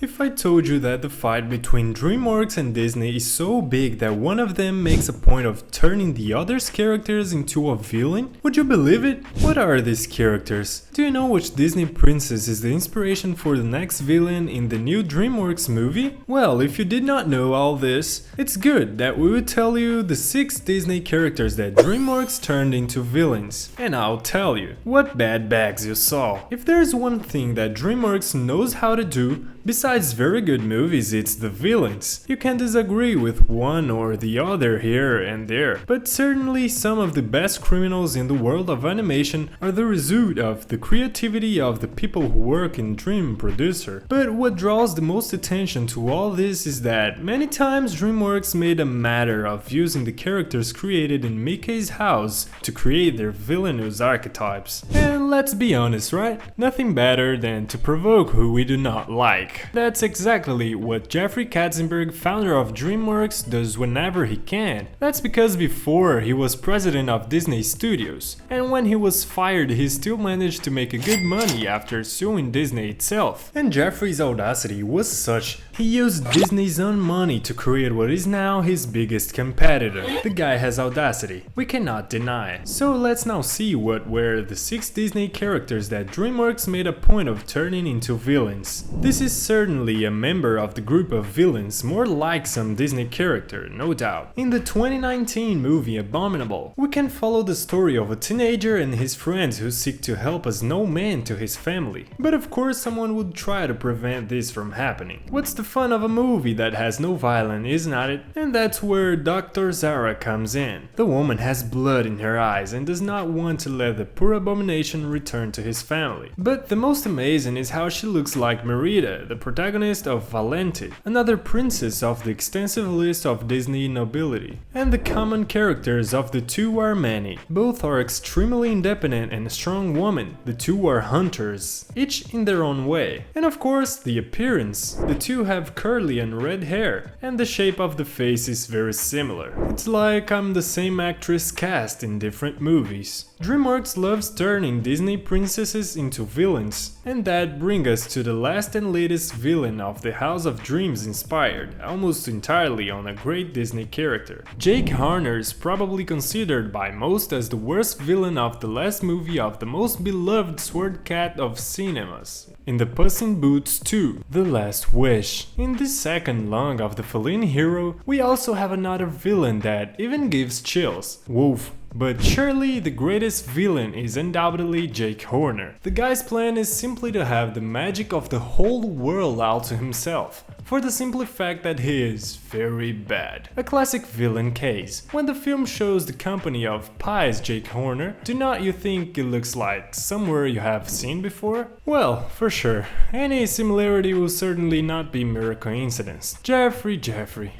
If I told you that the fight between DreamWorks and Disney is so big that one of them makes a point of turning the other's characters into a villain, would you believe it? What are these characters? Do you know which Disney princess is the inspiration for the next villain in the new DreamWorks movie? Well, if you did not know all this, it's good that we will tell you the 6 Disney characters that DreamWorks turned into villains. And I'll tell you what bad bags you saw. If there's one thing that DreamWorks knows how to do, besides very good movies, it's the villains. You can disagree with one or the other here and there, but certainly some of the best criminals in the world of animation are the result of the creativity of the people who work in Dream Producer. But what draws the most attention to all this is that many times DreamWorks made a matter of using the characters created in Mickey's house to create their villainous archetypes. And let's be honest, right? Nothing better than to provoke who we do not like. That's exactly what Jeffrey Katzenberg, founder of DreamWorks, does whenever he can. That's because before he was president of Disney Studios, and when he was fired he still managed to make a good money after suing Disney itself. And Jeffrey's audacity was such, he used Disney's own money to create what is now his biggest competitor. The guy has audacity, we cannot deny. So let's now see what were the 6 Disney characters that DreamWorks made a point of turning into villains. This is certainly a member of the group of villains, more like some Disney character, no doubt. In the 2019 movie Abominable, we can follow the story of a teenager and his friends who seek to help a snowman to his family. But of course someone would try to prevent this from happening. What's the fun of a movie that has no violence, isn't it? And that's where Dr. Zara comes in. The woman has blood in her eyes and does not want to let the poor abomination return to his family. But the most amazing is how she looks like Merida, the protagonist of Valente, another princess of the extensive list of Disney nobility. And the common characters of the two are many. Both are extremely independent and strong women. The two are hunters, each in their own way. And of course, the appearance. The two have curly and red hair, and the shape of the face is very similar. It's like I'm the same actress cast in different movies. DreamWorks loves turning Disney princesses into villains, and that brings us to the last and latest villain of the House of Dreams, inspired almost entirely on a great Disney character. Jake Horner is probably considered by most as the worst villain of the last movie of the most beloved sword cat of cinemas, in the Puss in Boots 2, The Last Wish. In this second lung of the Feline hero, we also have another villain that even gives chills, Wolf. But surely the greatest villain is undoubtedly Jake Horner. The guy's plan is simply to have the magic of the whole world all to himself, for the simple fact that he is very bad. A classic villain case. When the film shows the company of pies Jake Horner, do not you think it looks like somewhere you have seen before? Well, for sure. Any similarity will certainly not be mere coincidence. Jeffrey.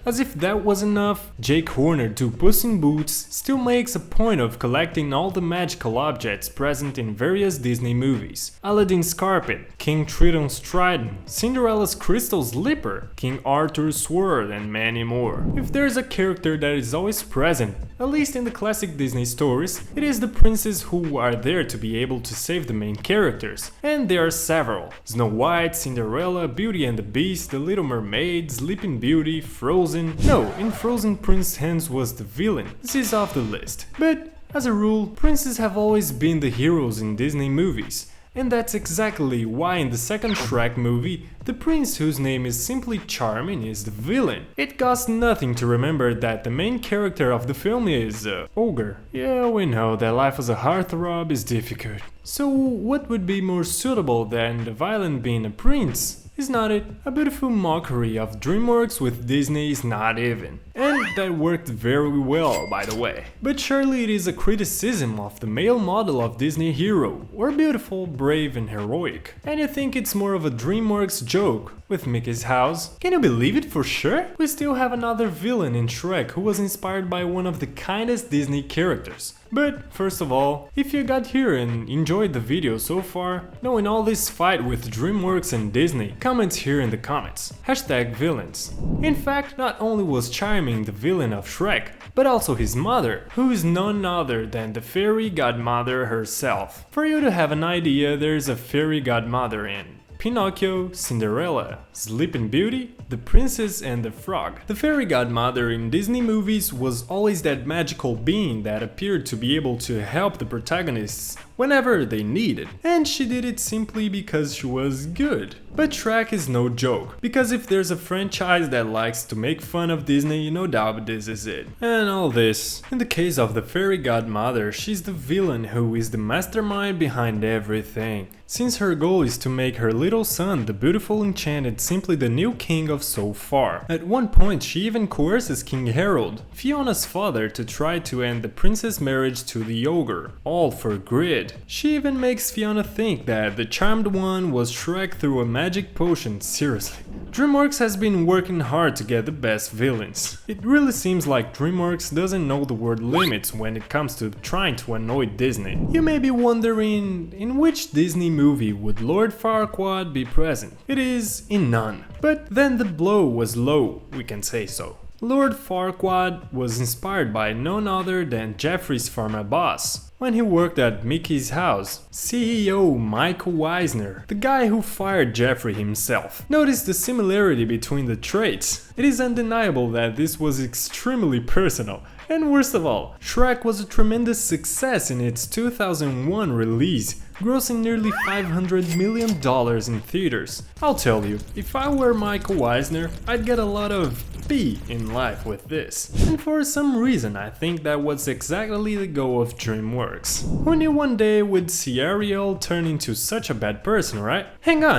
As if that was enough, Jake Horner to Puss in Boots still makes a point of collecting all the magical objects present in various Disney movies. Aladdin's carpet, King Triton's trident, Cinderella's crystal slipper, King Arthur's sword, and many more. If there's a character that is always present, at least in the classic Disney stories, it is the princes who are there to be able to save the main characters. And there are several. Snow White, Cinderella, Beauty and the Beast, The Little Mermaid, Sleeping Beauty, Frozen. No, in Frozen Prince Hans was the villain. This is off the list. But as a rule, princes have always been the heroes in Disney movies. And that's exactly why in the second Shrek movie, the prince whose name is simply Charming is the villain. It costs nothing to remember that the main character of the film is Ogre. Yeah, we know that life as a heartthrob is difficult. So what would be more suitable than the villain being a prince? Is not it? A beautiful mockery of DreamWorks with Disney is not even. And that worked very well, by the way. But surely it is a criticism of the male model of Disney hero. We're beautiful, brave and heroic. And you think it's more of a DreamWorks joke with Mickey's house? Can you believe it for sure? We still have another villain in Shrek who was inspired by one of the kindest Disney characters. But first of all, if you got here and enjoyed the video so far, knowing all this fight with DreamWorks and Disney, comment here in the comments. #villains. In fact, not only was Charming the villain of Shrek, but also his mother, who is none other than the fairy godmother herself. For you to have an idea, there's a fairy godmother in Pinocchio, Cinderella, Sleeping Beauty, The Princess and the Frog. The fairy godmother in Disney movies was always that magical being that appeared to be able to help the protagonists whenever they needed, and she did it simply because she was good. But Shrek is no joke, because if there's a franchise that likes to make fun of Disney, no doubt this is it. And all this. In the case of the fairy godmother, she's the villain who is the mastermind behind everything, since her goal is to make her little son, the beautiful enchanted, simply the new king of so far. At one point she even coerces King Harold, Fiona's father, to try to end the princess' marriage to the ogre, all for greed. She even makes Fiona think that the charmed one was Shrek through a magic potion. Seriously. DreamWorks has been working hard to get the best villains. It really seems like DreamWorks doesn't know the word limits when it comes to trying to annoy Disney. You may be wondering, in which Disney movie would Lord Farquaad be present? It is in none. But then the blow was low, we can say so. Lord Farquaad was inspired by none other than Jeffrey's former boss, when he worked at Mickey's house, CEO Michael Eisner, the guy who fired Jeffrey himself. Notice the similarity between the traits. It is undeniable that this was extremely personal. And worst of all, Shrek was a tremendous success in its 2001 release, grossing nearly $500 million in theaters. I'll tell you, if I were Michael Eisner, I'd get a lot of P in life with this. And for some reason I think that was exactly the goal of DreamWorks. Who knew one day we'd see Ariel turn into such a bad person, right? Hang on.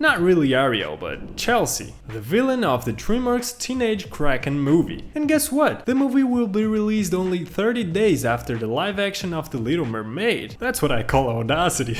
Not really Ariel, but Chelsea, the villain of the DreamWorks Teenage Kraken movie. And guess what? The movie will be released only 30 days after the live action of The Little Mermaid. That's what I call audacity.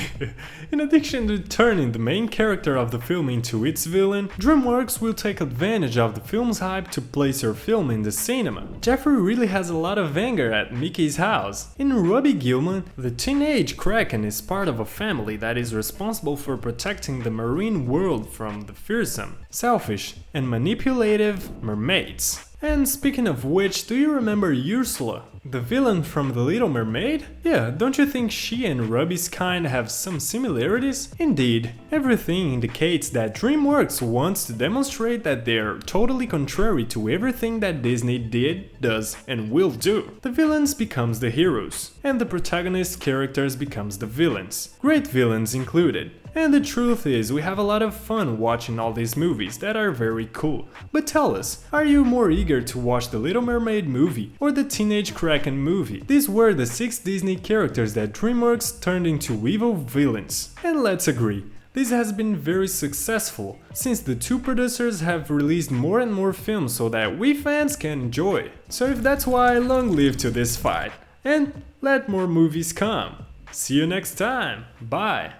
In addition to turning the main character of the film into its villain, DreamWorks will take advantage of the film's hype to place her film in the cinema. Jeffrey really has a lot of anger at Mickey's house. In Robbie Gilman, the Teenage Kraken is part of a family that is responsible for protecting the marine world from the fearsome, selfish, and manipulative mermaids. And speaking of which, do you remember Ursula, the villain from The Little Mermaid? Yeah, don't you think she and Robbie's kind have some similarities? Indeed, everything indicates that DreamWorks wants to demonstrate that they're totally contrary to everything that Disney did, does, and will do. The villains becomes the heroes, and the protagonist characters becomes the villains. Great villains included. And the truth is, we have a lot of fun watching all these movies that are very cool. But tell us, are you more eager to watch the Little Mermaid movie or the Teenage Kraken movie? These were the 6 Disney characters that DreamWorks turned into evil villains. And let's agree, this has been very successful, since the 2 producers have released more and more films so that we fans can enjoy. So if that's why, long live to this fight, and let more movies come. See you next time, bye!